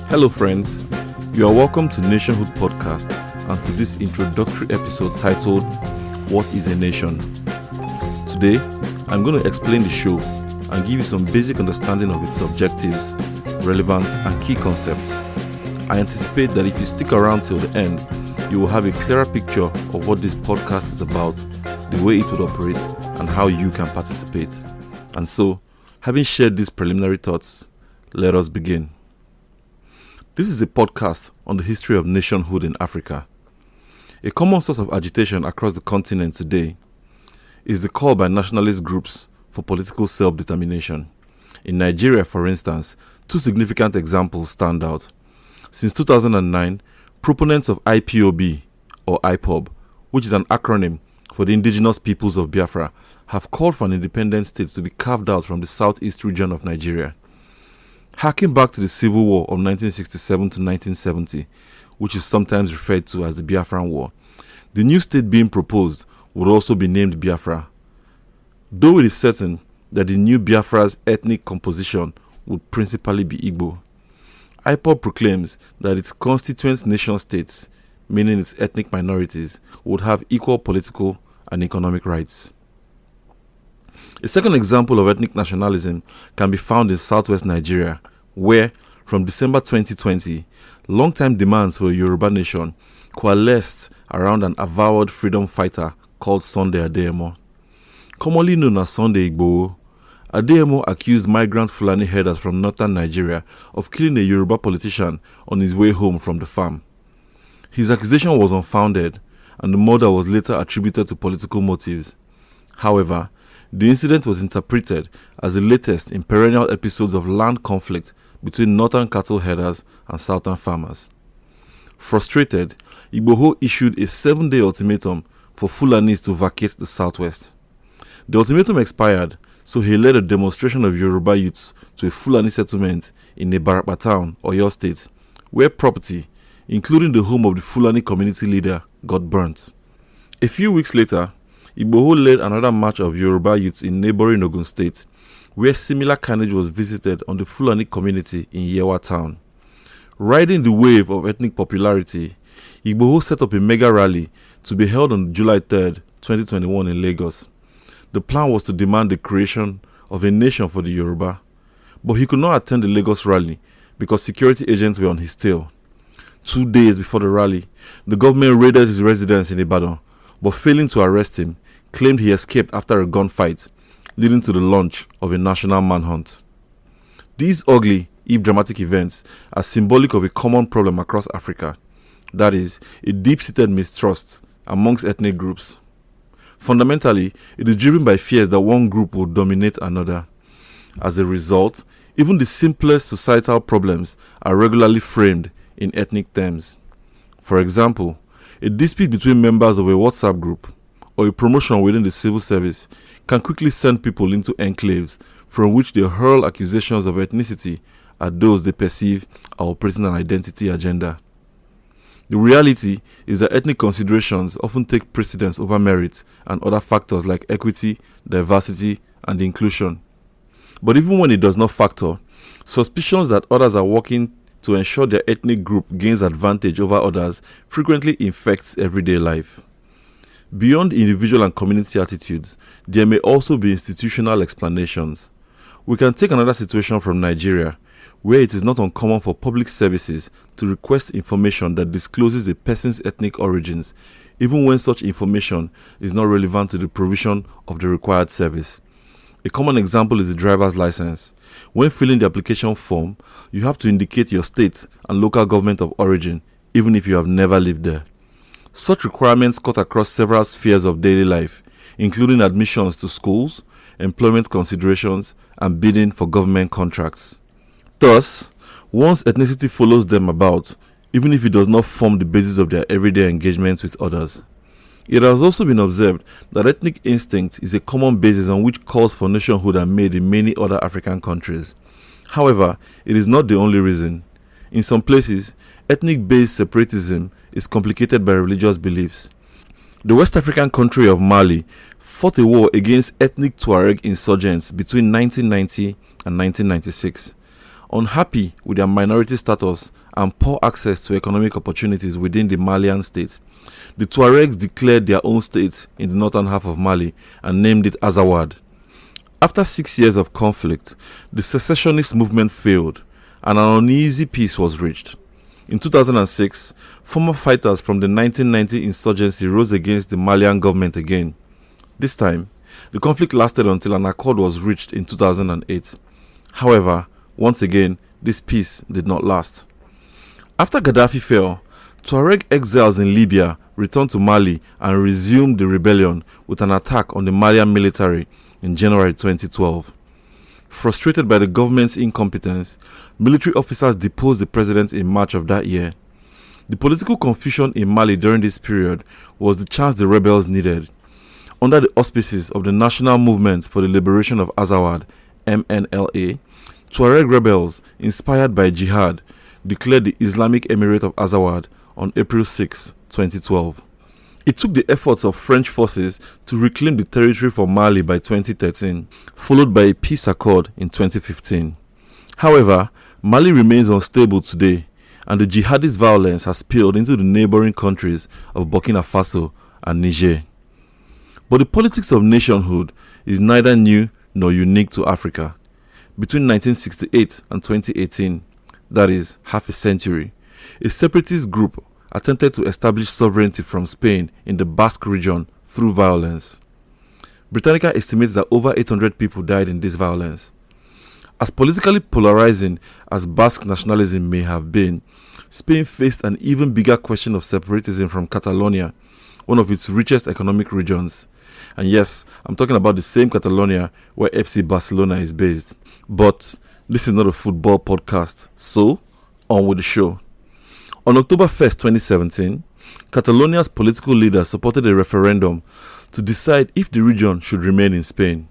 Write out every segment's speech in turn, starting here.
Hello friends, you are welcome to Nationhood Podcast and to this introductory episode titled, What is a Nation? Today, I'm going to explain the show and give you some basic understanding of its objectives, relevance and key concepts. I anticipate that if you stick around till the end, you will have a clearer picture of what this podcast is about, the way it would operate, and how you can participate. And so, having shared these preliminary thoughts, let us begin. This is a podcast on the history of nationhood in Africa. A common source of agitation across the continent today is the call by nationalist groups for political self-determination. In Nigeria, for instance, two significant examples stand out. Since 2009, proponents of IPOB, or IPOB, which is an acronym for the Indigenous Peoples of Biafra, have called for an independent state to be carved out from the southeast region of Nigeria. Harking back to the Civil War of 1967 to 1970, which is sometimes referred to as the Biafran War, the new state being proposed would also be named Biafra, though it is certain that the new Biafra's ethnic composition would principally be Igbo. IPOB proclaims that its constituent nation-states, meaning its ethnic minorities, would have equal political and economic rights. A second example of ethnic nationalism can be found in southwest Nigeria, where, from December 2020, long-time demands for a Yoruba nation coalesced around an avowed freedom fighter called Sunday Adeyemo. Commonly known as Sunday Igboho, Adeyemo accused migrant Fulani herders from northern Nigeria of killing a Yoruba politician on his way home from the farm. His accusation was unfounded, and the murder was later attributed to political motives. However, the incident was interpreted as the latest in perennial episodes of land conflict between northern cattle herders and southern farmers. Frustrated, Igboho issued a 7-day ultimatum for Fulanis to vacate the southwest. The ultimatum expired, so he led a demonstration of Yoruba youths to a Fulani settlement in Ibarapa town, Oyo State, where property, including the home of the Fulani community leader, got burnt. A few weeks later, Igboho led another march of Yoruba youths in neighboring Ogun State, where similar carnage was visited on the Fulani community in Yewa town. Riding the wave of ethnic popularity, Igboho set up a mega rally to be held on July 3, 2021 in Lagos. The plan was to demand the creation of a nation for the Yoruba, but he could not attend the Lagos rally because security agents were on his tail. 2 days before the rally, the government raided his residence in Ibadan, but failing to arrest him, claimed he escaped after a gunfight, leading to the launch of a national manhunt. These ugly, if dramatic events are symbolic of a common problem across Africa, that is, a deep-seated mistrust amongst ethnic groups. Fundamentally, it is driven by fears that one group will dominate another. As a result, even the simplest societal problems are regularly framed in ethnic terms. For example, a dispute between members of a WhatsApp group or a promotion within the civil service can quickly send people into enclaves from which they hurl accusations of ethnicity at those they perceive are operating an identity agenda. The reality is that ethnic considerations often take precedence over merit and other factors like equity, diversity, and inclusion. But even when it does not factor, suspicions that others are working to ensure their ethnic group gains advantage over others frequently infects everyday life. Beyond individual and community attitudes, there may also be institutional explanations. We can take another situation from Nigeria, where it is not uncommon for public services to request information that discloses a person's ethnic origins, even when such information is not relevant to the provision of the required service. A common example is the driver's license. When filling the application form, you have to indicate your state and local government of origin, even if you have never lived there. Such requirements cut across several spheres of daily life, including admissions to schools, employment considerations, and bidding for government contracts. Thus, one's ethnicity follows them about, even if it does not form the basis of their everyday engagements with others. It has also been observed that ethnic instinct is a common basis on which calls for nationhood are made in many other African countries. However, it is not the only reason. In some places, ethnic-based separatism is complicated by religious beliefs. The West African country of Mali fought a war against ethnic Tuareg insurgents between 1990 and 1996. Unhappy with their minority status and poor access to economic opportunities within the Malian state, the Tuaregs declared their own state in the northern half of Mali and named it Azawad. After 6 years of conflict, the secessionist movement failed and an uneasy peace was reached. In 2006, former fighters from the 1990 insurgency rose against the Malian government again. This time, the conflict lasted until an accord was reached in 2008. However, once again, this peace did not last. After Gaddafi fell, Tuareg exiles in Libya returned to Mali and resumed the rebellion with an attack on the Malian military in January 2012. Frustrated by the government's incompetence, military officers deposed the president in March of that year. The political confusion in Mali during this period was the chance the rebels needed. Under the auspices of the National Movement for the Liberation of Azawad, MNLA, Tuareg rebels, inspired by jihad, declared the Islamic Emirate of Azawad on April 6, 2012. It took the efforts of French forces to reclaim the territory for Mali by 2013, followed by a peace accord in 2015. However, Mali remains unstable today, and the jihadist violence has spilled into the neighboring countries of Burkina Faso and Niger. But the politics of nationhood is neither new nor unique to Africa. Between 1968 and 2018, that is, half a century, a separatist group attempted to establish sovereignty from Spain in the Basque region through violence. Britannica estimates that over 800 people died in this violence. As politically polarizing as Basque nationalism may have been, Spain faced an even bigger question of separatism from Catalonia, one of its richest economic regions. And yes, I'm talking about the same Catalonia where FC Barcelona is based. But this is not a football podcast, so on with the show. On October 1st, 2017, Catalonia's political leaders supported a referendum to decide if the region should remain in Spain.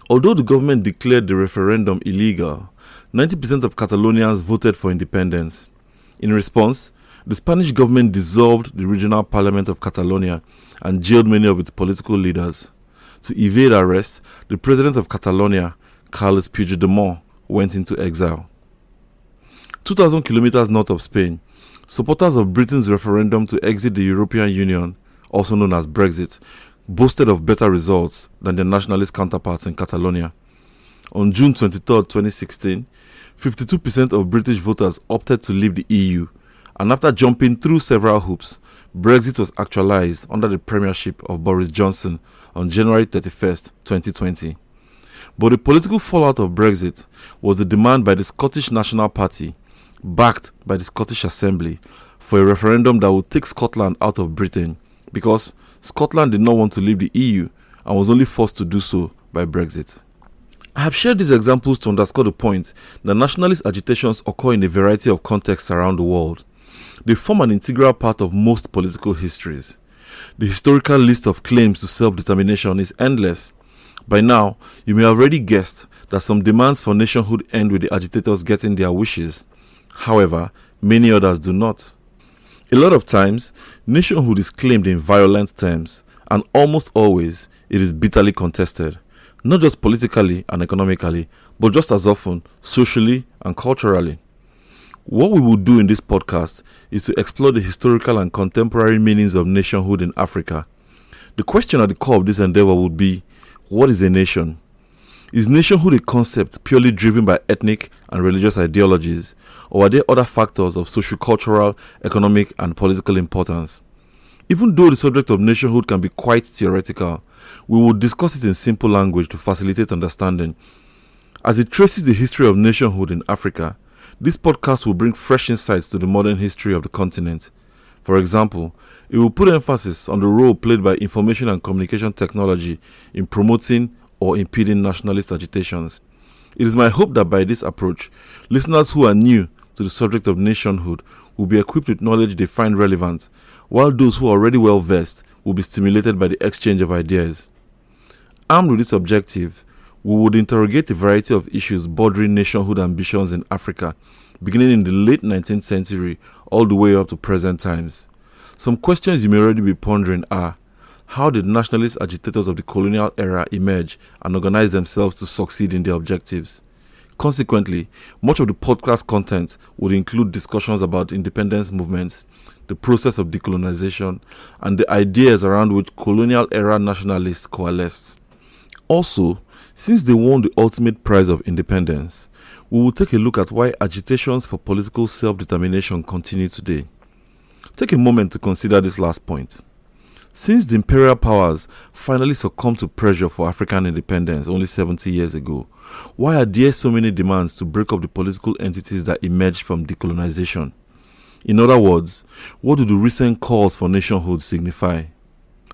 Although the government declared the referendum illegal, 90% of Catalonians voted for independence. In response, the Spanish government dissolved the regional parliament of Catalonia and jailed many of its political leaders. To evade arrest, the president of Catalonia, Carles Puigdemont, went into exile. 2,000 kilometers north of Spain, supporters of Britain's referendum to exit the European Union, also known as Brexit, boasted of better results than their nationalist counterparts in Catalonia. On June 23, 2016, 52% of British voters opted to leave the EU, and after jumping through several hoops, Brexit was actualized under the premiership of Boris Johnson on January 31, 2020. But the political fallout of Brexit was the demand by the Scottish National Party, backed by the Scottish Assembly, for a referendum that would take Scotland out of Britain, because Scotland did not want to leave the EU and was only forced to do so by Brexit. I have shared these examples to underscore the point that nationalist agitations occur in a variety of contexts around the world. They form an integral part of most political histories. The historical list of claims to self-determination is endless. By now, you may have already guessed that some demands for nationhood end with the agitators getting their wishes. However, many others do not. A lot of times, nationhood is claimed in violent terms, and almost always it is bitterly contested, not just politically and economically, but just as often socially and culturally. What we will do in this podcast is to explore the historical and contemporary meanings of nationhood in Africa. The question at the core of this endeavor would be, what is a nation? Is nationhood a concept purely driven by ethnic and religious ideologies, or are there other factors of socio-cultural, economic, and political importance? Even though the subject of nationhood can be quite theoretical, we will discuss it in simple language to facilitate understanding. As it traces the history of nationhood in Africa, this podcast will bring fresh insights to the modern history of the continent. For example, it will put emphasis on the role played by information and communication technology in promoting or impeding nationalist agitations. It is my hope that by this approach, listeners who are new to the subject of nationhood will be equipped with knowledge they find relevant, while those who are already well versed will be stimulated by the exchange of ideas. Armed with this objective, we would interrogate a variety of issues bordering nationhood ambitions in Africa, beginning in the late 19th century all the way up to present times. Some questions you may already be pondering are: how did nationalist agitators of the colonial era emerge and organize themselves to succeed in their objectives? Consequently, much of the podcast content would include discussions about independence movements, the process of decolonization, and the ideas around which colonial era nationalists coalesced. Also, since they won the ultimate prize of independence, we will take a look at why agitations for political self-determination continue today. Take a moment to consider this last point. Since the imperial powers finally succumbed to pressure for African independence only 70 years ago, why are there so many demands to break up the political entities that emerged from decolonization? In other words, what do the recent calls for nationhood signify?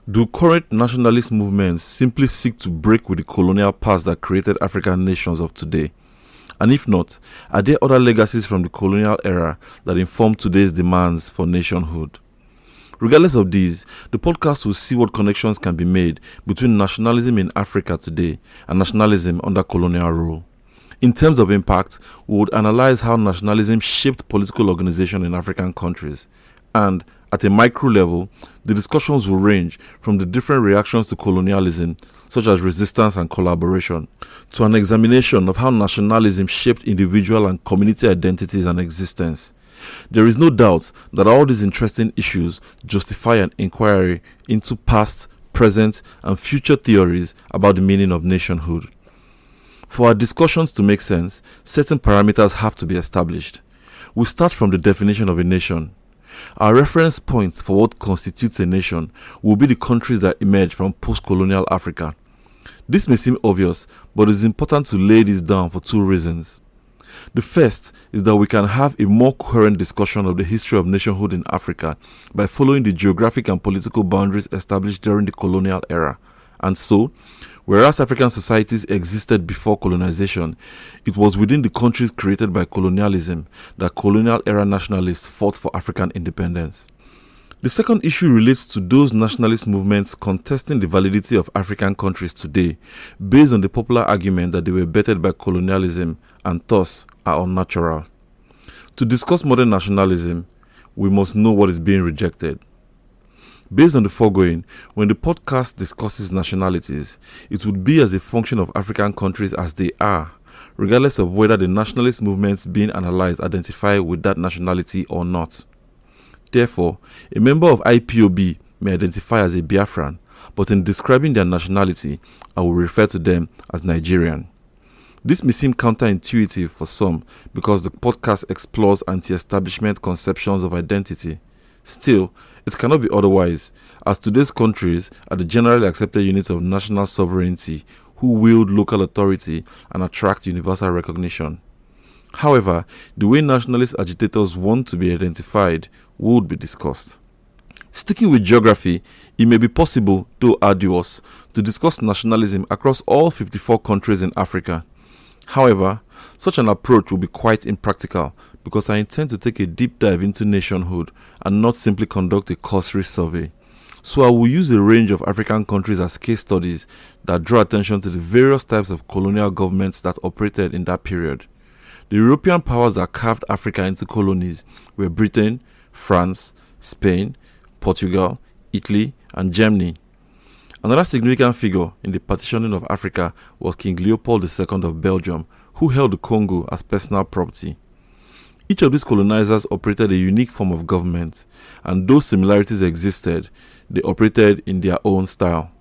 Do current nationalist movements simply seek to break with the colonial past that created African nations of today? And if not, are there other legacies from the colonial era that inform today's demands for nationhood? Regardless of these, the podcast will see what connections can be made between nationalism in Africa today and nationalism under colonial rule. In terms of impact, we would analyze how nationalism shaped political organization in African countries. And, at a micro level, the discussions will range from the different reactions to colonialism, such as resistance and collaboration, to an examination of how nationalism shaped individual and community identities and existence. There is no doubt that all these interesting issues justify an inquiry into past, present, and future theories about the meaning of nationhood. For our discussions to make sense, certain parameters have to be established. We start from the definition of a nation. Our reference point for what constitutes a nation will be the countries that emerge from post-colonial Africa. This may seem obvious, but it is important to lay this down for two reasons. The first is that we can have a more coherent discussion of the history of nationhood in Africa by following the geographic and political boundaries established during the colonial era. And so, whereas African societies existed before colonization, it was within the countries created by colonialism that colonial era nationalists fought for African independence. The second issue relates to those nationalist movements contesting the validity of African countries today, based on the popular argument that they were bettered by colonialism and thus are unnatural. To discuss modern nationalism, we must know what is being rejected. Based on the foregoing, when the podcast discusses nationalities, it would be as a function of African countries as they are, regardless of whether the nationalist movements being analyzed identify with that nationality or not. Therefore, a member of IPOB may identify as a Biafran, but in describing their nationality, I will refer to them as Nigerian. This may seem counterintuitive for some because the podcast explores anti-establishment conceptions of identity. Still, it cannot be otherwise, as today's countries are the generally accepted units of national sovereignty who wield local authority and attract universal recognition. However, the way nationalist agitators want to be identified would be discussed. Sticking with geography, it may be possible, though arduous, to discuss nationalism across all 54 countries in Africa. However, such an approach will be quite impractical because I intend to take a deep dive into nationhood and not simply conduct a cursory survey. So I will use a range of African countries as case studies that draw attention to the various types of colonial governments that operated in that period. The European powers that carved Africa into colonies were Britain, France, Spain, Portugal, Italy, and Germany. Another significant figure in the partitioning of Africa was King Leopold II of Belgium, who held the Congo as personal property. Each of these colonizers operated a unique form of government, and though similarities existed, they operated in their own style.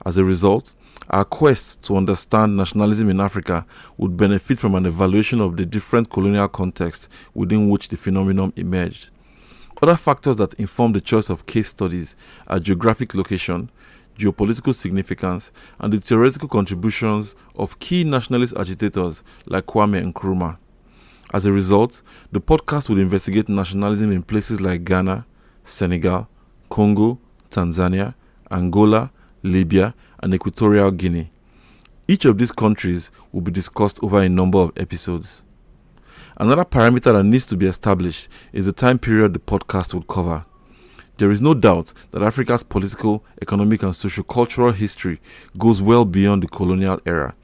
As a result, our quest to understand nationalism in Africa would benefit from an evaluation of the different colonial contexts within which the phenomenon emerged. Other factors that inform the choice of case studies are geographic location, geopolitical significance, and the theoretical contributions of key nationalist agitators like Kwame Nkrumah. As a result, the podcast will investigate nationalism in places like Ghana, Senegal, Congo, Tanzania, Angola, Libya, and Equatorial Guinea. Each of these countries will be discussed over a number of episodes. Another parameter that needs to be established is the time period the podcast would cover. There is no doubt that Africa's political, economic, and socio-cultural history goes well beyond the colonial era.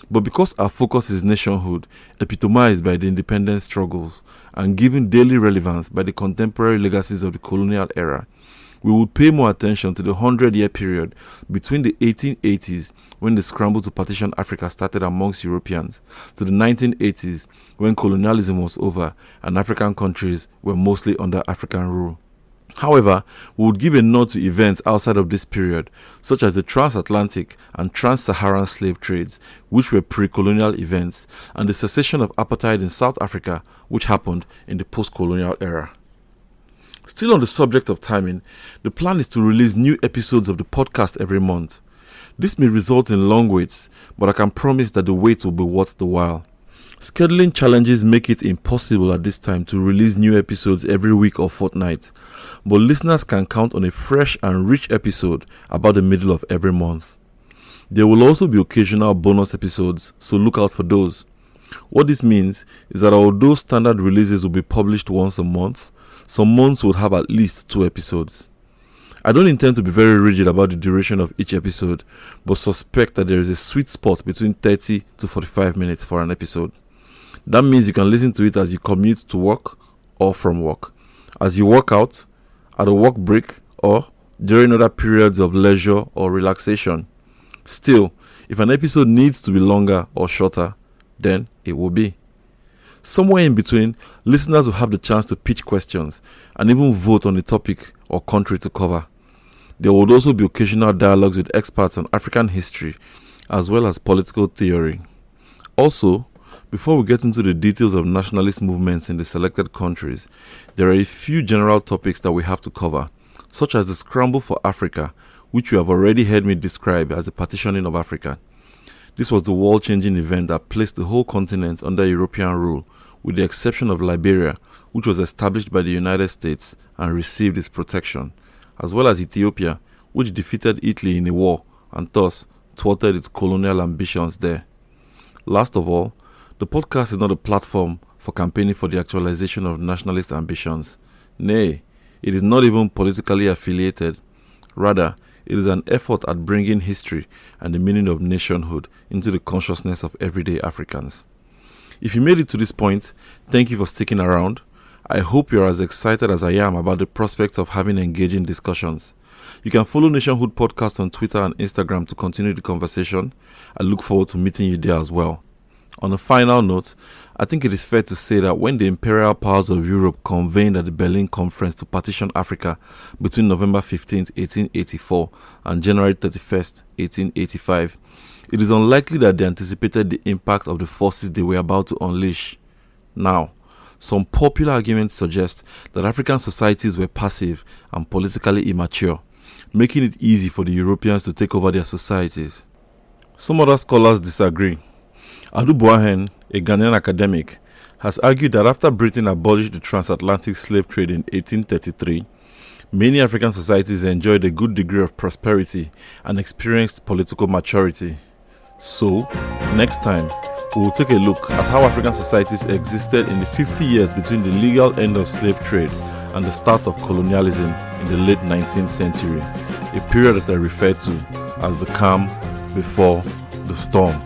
But because our focus is nationhood, epitomized by the independence struggles, and given daily relevance by the contemporary legacies of the colonial era, we would pay more attention to the 100-year period between the 1880s, when the scramble to partition Africa started amongst Europeans, to the 1980s, when colonialism was over and African countries were mostly under African rule. However, we would give a nod to events outside of this period, such as the transatlantic and trans-Saharan slave trades, which were pre-colonial events, and the cessation of apartheid in South Africa, which happened in the post-colonial era. Still on the subject of timing, the plan is to release new episodes of the podcast every month. This may result in long waits, but I can promise that the wait will be worth the while. Scheduling challenges make it impossible at this time to release new episodes every week or fortnight, but listeners can count on a fresh and rich episode about the middle of every month. There will also be occasional bonus episodes, so look out for those. What this means is that although standard releases will be published once a month, some months will have at least 2 episodes. I don't intend to be very rigid about the duration of each episode, but suspect that there is a sweet spot between 30 to 45 minutes for an episode. That means you can listen to it as you commute to work or from work, as you work out, at a work break, or during other periods of leisure or relaxation. Still, if an episode needs to be longer or shorter, then it will be. Somewhere in between, listeners will have the chance to pitch questions and even vote on a topic or country to cover. There would also be occasional dialogues with experts on African history as well as political theory. Also, before we get into the details of nationalist movements in the selected countries, there are a few general topics that we have to cover, such as the scramble for Africa, which you have already heard me describe as the partitioning of Africa. This was the world-changing event that placed the whole continent under European rule, with the exception of Liberia, which was established by the United States and received its protection, as well as Ethiopia, which defeated Italy in a war and thus thwarted its colonial ambitions there. Last of all, the podcast is not a platform for campaigning for the actualization of nationalist ambitions. Nay, it is not even politically affiliated. Rather, it is an effort at bringing history and the meaning of nationhood into the consciousness of everyday Africans. If you made it to this point, thank you for sticking around. I hope you are as excited as I am about the prospects of having engaging discussions. You can follow Nationhood Podcast on Twitter and Instagram to continue the conversation. I look forward to meeting you there as well. On a final note, I think it is fair to say that when the imperial powers of Europe convened at the Berlin Conference to partition Africa between November 15, 1884 and January 31, 1885, it is unlikely that they anticipated the impact of the forces they were about to unleash. Now, some popular arguments suggest that African societies were passive and politically immature, making it easy for the Europeans to take over their societies. Some other scholars disagree. Adu Boahen, a Ghanaian academic, has argued that after Britain abolished the transatlantic slave trade in 1833, many African societies enjoyed a good degree of prosperity and experienced political maturity. So, next time, we will take a look at how African societies existed in the 50 years between the legal end of slave trade and the start of colonialism in the late 19th century, a period that I refer to as the calm before the storm.